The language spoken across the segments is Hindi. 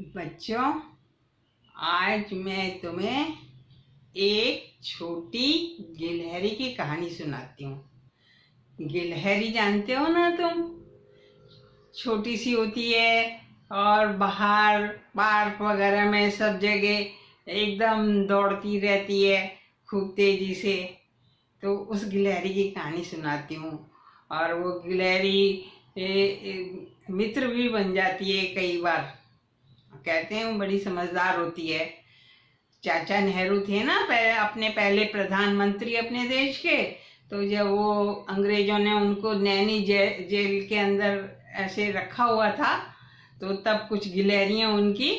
बच्चों, आज मैं तुम्हें एक छोटी गिलहरी की कहानी सुनाती हूँ। गिलहरी जानते हो ना तुम? छोटी सी होती है और बाहर पार्क वगैरह में सब जगह एकदम दौड़ती रहती है खूब तेजी से। तो उस गिलहरी की कहानी सुनाती हूँ। और वो गिलहरी मित्र भी बन जाती है कई बार। कहते हैं वो बड़ी समझदार होती है। चाचा नेहरू थे ना अपने पहले प्रधानमंत्री अपने देश के। तो जब वो अंग्रेजों ने उनको नैनी जेल के अंदर ऐसे रखा हुआ था, तो तब कुछ गिलहरियां उनकी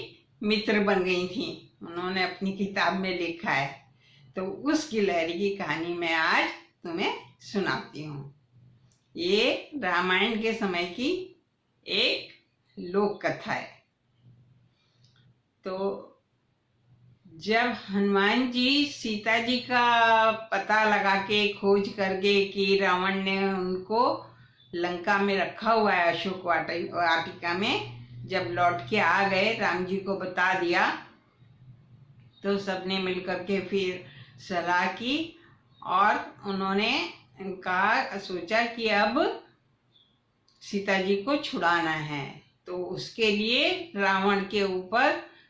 मित्र बन गई थी। उन्होंने अपनी किताब में लिखा है। तो उस गिलहरी की कहानी मैं आज तुम्हें सुनाती हूँ। ये रामायण के समय की एक लोक कथा है। तो जब हनुमान जी सीता जी का पता लगा के खोज करके कि रावण ने उनको लंका में रखा हुआ है अशोक वाटिका में, जब लौट के आ गए, राम जी को बता दिया, तो सबने मिलकर के फिर सलाह की और उन्होंने सोचा कि अब सीता जी को छुड़ाना है। तो उसके लिए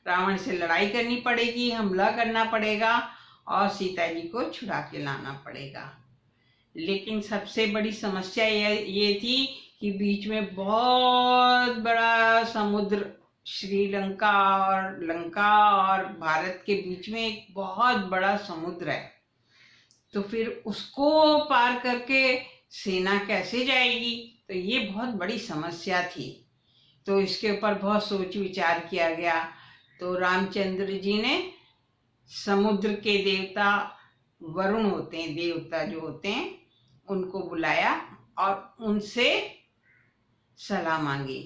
रावण से लड़ाई करनी पड़ेगी, हमला करना पड़ेगा और सीता जी को छुड़ा के लाना पड़ेगा। लेकिन सबसे बड़ी समस्या ये थी कि बीच में बहुत बड़ा समुद्र, श्रीलंका और लंका और भारत के बीच में एक बहुत बड़ा समुद्र है। तो फिर उसको पार करके सेना कैसे जाएगी? तो ये बहुत बड़ी समस्या थी। तो इसके ऊपर बहुत सोच विचार किया गया। तो रामचंद्र जी ने समुद्र के देवता वरुण होते हैं, देवता जो होते हैं, उनको बुलाया और उनसे सलाह मांगी।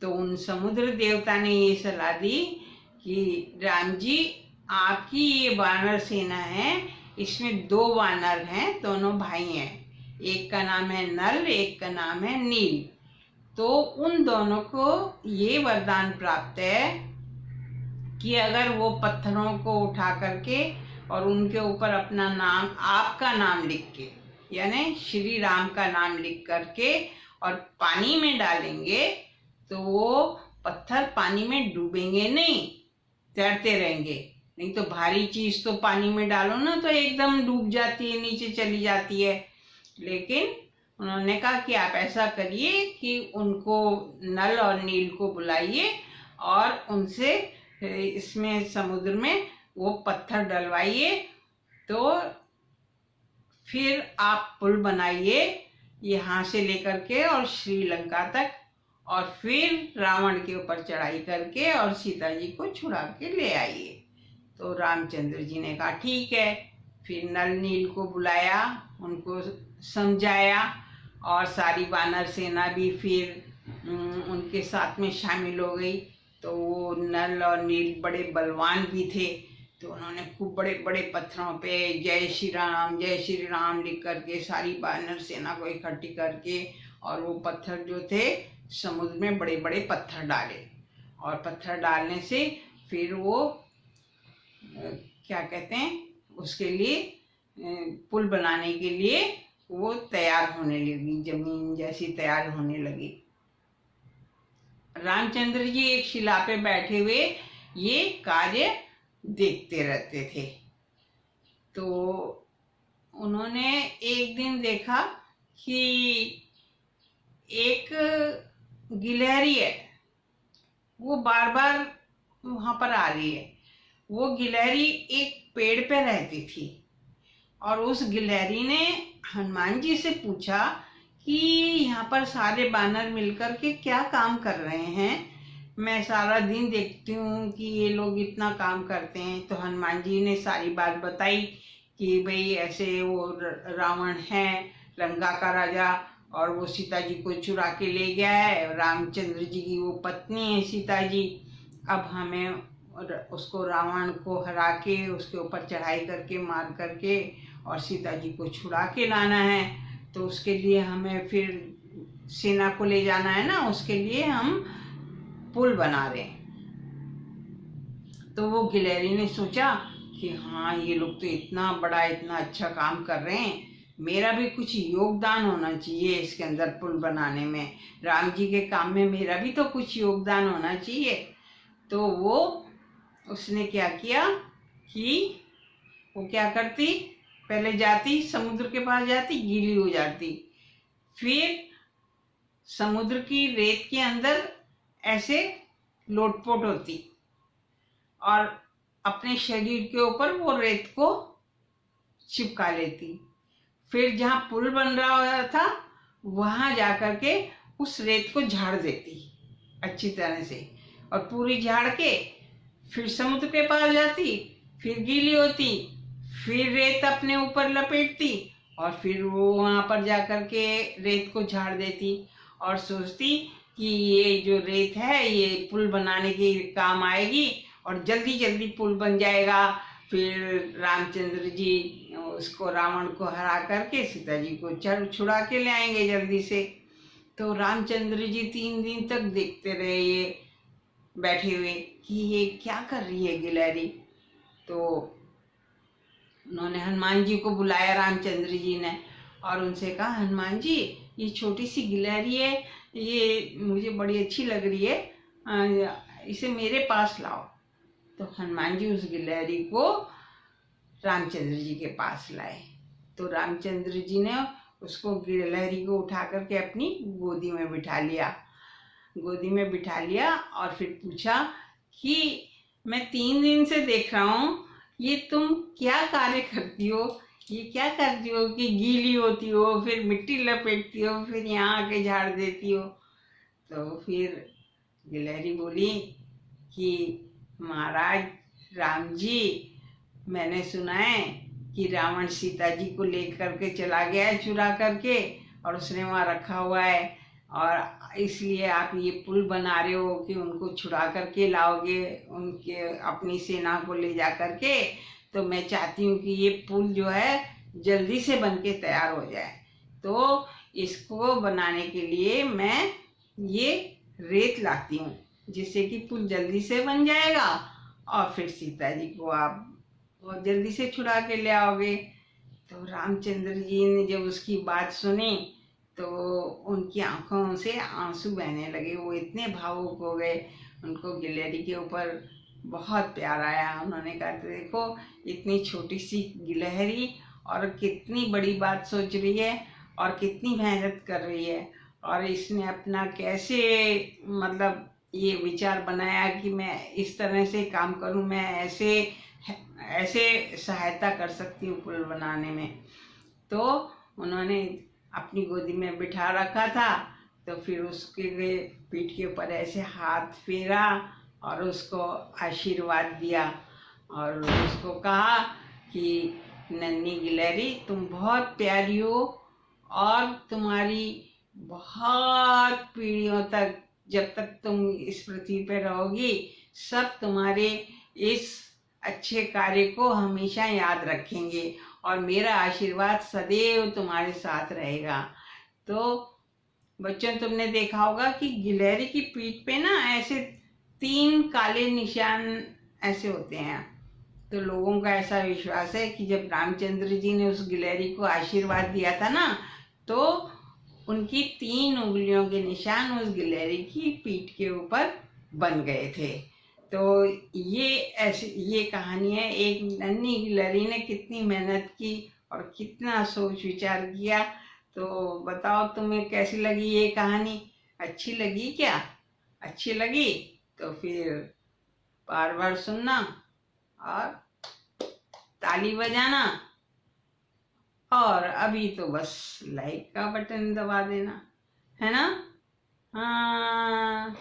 तो उन समुद्र देवता ने ये सलाह दी कि राम जी, आपकी ये वानर सेना है, इसमें 2 वानर हैं, दोनों भाई हैं। एक का नाम है नल, एक का नाम है नील। तो उन दोनों को ये वरदान प्राप्त है कि अगर वो पत्थरों को उठा करके और उनके ऊपर अपना नाम, आपका नाम लिख के, यानी श्री राम का नाम लिख करके और पानी में डालेंगे, तो वो पत्थर पानी में डूबेंगे नहीं, तैरते रहेंगे। नहीं तो भारी चीज तो पानी में डालो ना तो एकदम डूब जाती है, नीचे चली जाती है। लेकिन उन्होंने कहा कि आप ऐसा करिए कि उनको, नल और नील को बुलाइए और उनसे इसमें समुद्र में वो पत्थर डलवाइए। तो फिर आप पुल बनाइए यहाँ से लेकर के और श्रीलंका तक, और फिर रावण के ऊपर चढ़ाई करके और सीता जी को छुड़ा के ले आइए। तो रामचंद्र जी ने कहा ठीक है। फिर नल नील को बुलाया, उनको समझाया और सारी वानर सेना भी फिर उनके साथ में शामिल हो गई। तो वो नल और नील बड़े बलवान भी थे। तो उन्होंने खूब बड़े बड़े पत्थरों पे जय श्री राम लिख करके सारी वानर सेना को इकट्ठी करके, और वो पत्थर जो थे समुद्र में बड़े बड़े पत्थर डाले। और पत्थर डालने से फिर वो क्या कहते हैं, उसके लिए पुल बनाने के लिए वो तैयार होने लगी, जमीन जैसी तैयार होने लगी। रामचंद्र जी एक शिला पे बैठे हुए ये कार्य देखते रहते थे। तो उन्होंने एक दिन देखा कि एक गिलहरी है, वो बार बार वहां पर आ रही है। वो गिलहरी एक पेड़ पे रहती थी और उस गिलहरी ने हनुमान जी से पूछा कि यहाँ पर सारे बानर मिलकर के क्या काम कर रहे हैं? मैं सारा दिन देखती हूँ कि ये लोग इतना काम करते हैं। तो हनुमान जी ने सारी बात बताई कि भाई ऐसे वो रावण है, लंका का राजा, और वो सीता जी को चुरा के ले गया है। रामचंद्र जी की वो पत्नी है सीता जी। अब हमें उसको, रावण को हरा के उसके ऊपर चढ़ाई करके मार करके और सीता जी को छुड़ा के लाना है। तो उसके लिए हमें फिर सेना को ले जाना है ना, उसके लिए हम पुल बना रहे हैं। तो वो गिलहरी ने सोचा कि हाँ, ये लोग तो इतना बड़ा इतना अच्छा काम कर रहे हैं, मेरा भी कुछ योगदान होना चाहिए इसके अंदर पुल बनाने में, राम जी के काम में मेरा भी तो कुछ योगदान होना चाहिए। तो उसने क्या किया कि वो क्या करती, पहले जाती समुद्र के पास जाती, गीली हो जाती, फिर समुद्र की रेत के अंदर ऐसे लोटपोट होती और अपने शरीर के ऊपर वो रेत को चिपका लेती। फिर जहाँ पुल बन रहा था वहां जाकर के उस रेत को झाड़ देती अच्छी तरह से, और पूरी झाड़ के फिर समुद्र के पास जाती, फिर गीली होती, फिर रेत अपने ऊपर लपेटती और फिर वो वहां पर जाकर के रेत को झाड़ देती और सोचती कि ये जो रेत है ये पुल बनाने के काम आएगी और जल्दी जल्दी पुल बन जाएगा। फिर रामचंद्र जी उसको रावण को हरा करके सीता जी को छुड़ा के ले आएंगे जल्दी से। तो रामचंद्र जी 3 दिन तक देखते रहे ये बैठे हुए कि ये क्या कर रही है गिलहरी। तो उन्होंने हनुमान जी को बुलाया रामचंद्र जी ने और उनसे कहा, हनुमान जी ये छोटी सी गिलहरी है, ये मुझे बड़ी अच्छी लग रही है, इसे मेरे पास लाओ। तो हनुमान जी उस गिलहरी को रामचंद्र जी के पास लाए। तो रामचंद्र जी ने उसको गिलहरी को उठा करके अपनी गोदी में बिठा लिया और फिर पूछा कि मैं 3 दिन से देख रहा हूँ ये तुम क्या कार्य करती हो, ये क्या करती हो कि गीली होती हो, फिर मिट्टी लपेटती हो, फिर यहाँ आके झाड़ देती हो। तो फिर गिलहरी बोली कि महाराज राम जी, मैंने सुना है कि रावण सीता जी को लेकर के चला गया है चुरा करके और उसने वहाँ रखा हुआ है, और इसलिए आप ये पुल बना रहे हो कि उनको छुड़ा करके लाओगे उनके अपनी सेना को ले जा करके। तो मैं चाहती हूँ कि ये पुल जो है जल्दी से बन के तैयार हो जाए, तो इसको बनाने के लिए मैं ये रेत लाती हूँ जिससे कि पुल जल्दी से बन जाएगा और फिर सीता जी को आप बहुत जल्दी से छुड़ा के ले आओगे। तो रामचंद्र जी ने जब उसकी बात सुनी तो उनकी आंखों से आंसू बहने लगे, वो इतने भावुक हो गए, उनको गिलहरी के ऊपर बहुत प्यार आया। उन्होंने कहा, देखो इतनी छोटी सी गिलहरी और कितनी बड़ी बात सोच रही है और कितनी मेहनत कर रही है, और इसने अपना कैसे मतलब ये विचार बनाया कि मैं इस तरह से काम करूं, मैं ऐसे सहायता कर सकती हूँ पुल बनाने में। तो उन्होंने अपनी गोदी में बिठा रखा था, तो फिर उसके पीठ के ऊपर ऐसे हाथ फेरा और उसको आशीर्वाद दिया और उसको कहा कि नन्ही गिलहरी तुम बहुत प्यारी हो और तुम्हारी बहुत पीढ़ियों तक, जब तक तुम इस पृथ्वी पर रहोगी, सब तुम्हारे इस अच्छे कार्य को हमेशा याद रखेंगे और मेरा आशीर्वाद सदैव तुम्हारे साथ रहेगा। तो बच्चों, तुमने देखा होगा कि गिलहरी की पीठ पे ना ऐसे 3 काले निशान ऐसे होते हैं। तो लोगों का ऐसा विश्वास है कि जब रामचंद्र जी ने उस गिलहरी को आशीर्वाद दिया था ना, तो उनकी 3 उंगलियों के निशान उस गिलहरी की पीठ के ऊपर बन गए थे। तो ये कहानी है, एक नन्ही गिलहरी ने कितनी मेहनत की और कितना सोच विचार किया। तो बताओ तुम्हें कैसी लगी ये कहानी, अच्छी लगी क्या? अच्छी लगी तो फिर बार बार सुनना और ताली बजाना, और अभी तो बस लाइक का बटन दबा देना, है ना? हाँ।